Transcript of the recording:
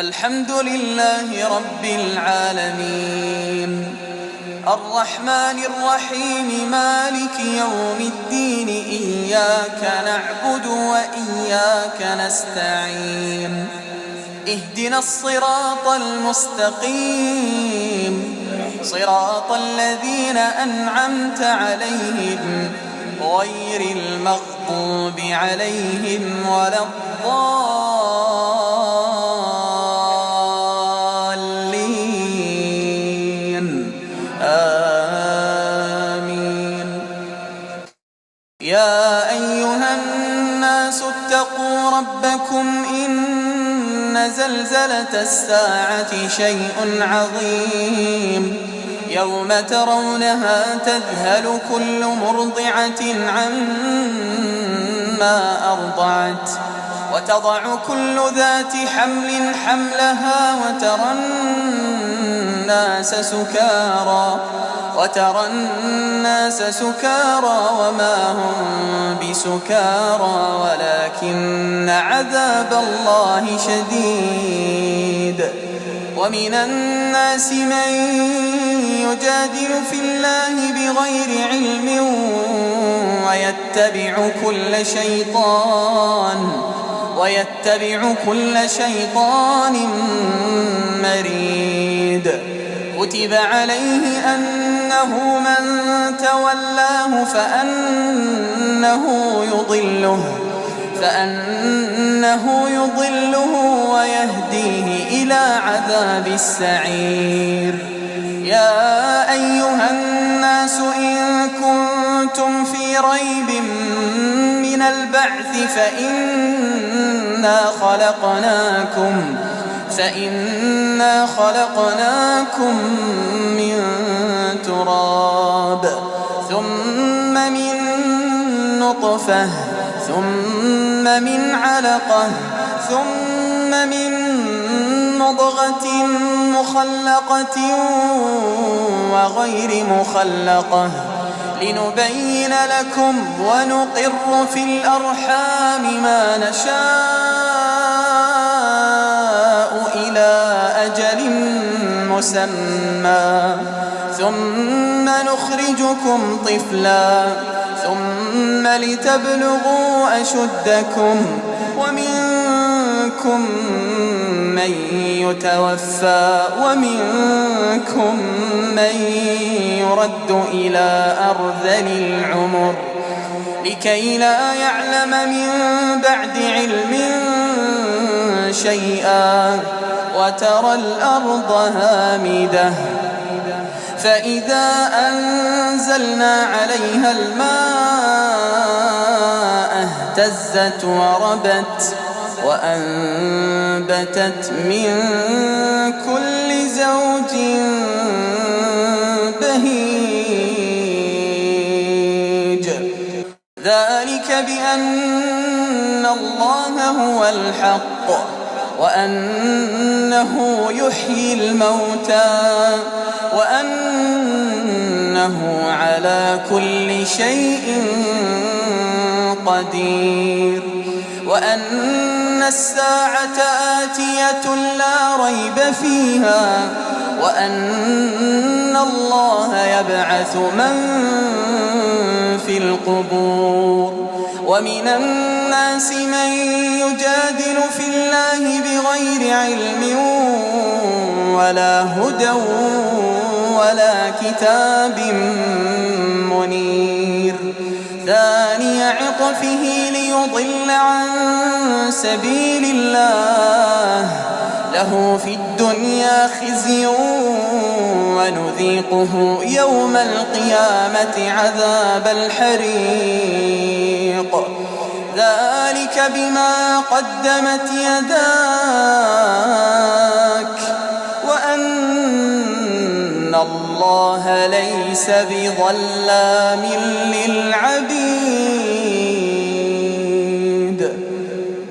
الحمد لله رب العالمين الرحمن الرحيم مالك يوم الدين إياك نعبد وإياك نستعين اهدنا الصراط المستقيم صراط الذين أنعمت عليهم غير المغضوب عليهم ولا الضالين آمين. يا أيها الناس اتقوا ربكم إن زلزلة الساعة شيء عظيم يوم ترونها تذهل كل مرضعة عما أرضعت وتضع كل ذات حمل حملها وترى الناس سكارى وما هم بسكارى ولكن عذاب الله شديد. ومن الناس من يجادل في الله بغير علم ويتبع كل شيطان مريد. كتب عليه أنه من تولاه فأنه يضله ويهديه إلى عذاب السعير. يا أيها الناس إن كنتم في ريب من البعث فإنا خلقناكم من تراب ثم من نطفة ثم من علقة ثم من مضغة مخلقة وغير مخلقة لنبين لكم ونقر في الأرحام ما نشاء إلى أجل مسمى ثم نخرجكم طفلا ثم لتبلغوا أشدكم ومنكم من يتوفى ومنكم من يرد إلى أرذل العمر لكي لا يعلم من بعد علم شيئا. وترى الأرض هامدة فإذا أنزلنا عليها الماء اهتزت وربت وأنبتت من كل زوج بهيج. ذلك بأن الله هو الحق وأنه يحيي الموتى وأنه على كل شيء قدير وأن الساعة آتية لا ريب فيها وأن الله يبعث من في القبور. ومن الناس من يجادل في الله بغير علم ولا هدى ولا كتاب منير. ثاني عطفه ليضل عن سبيل الله له في الدنيا خزي ونذيقه يوم القيامة عذاب الحريق. ذلك بما قدمت يداك وأن الله ليس بظلام للعبيد.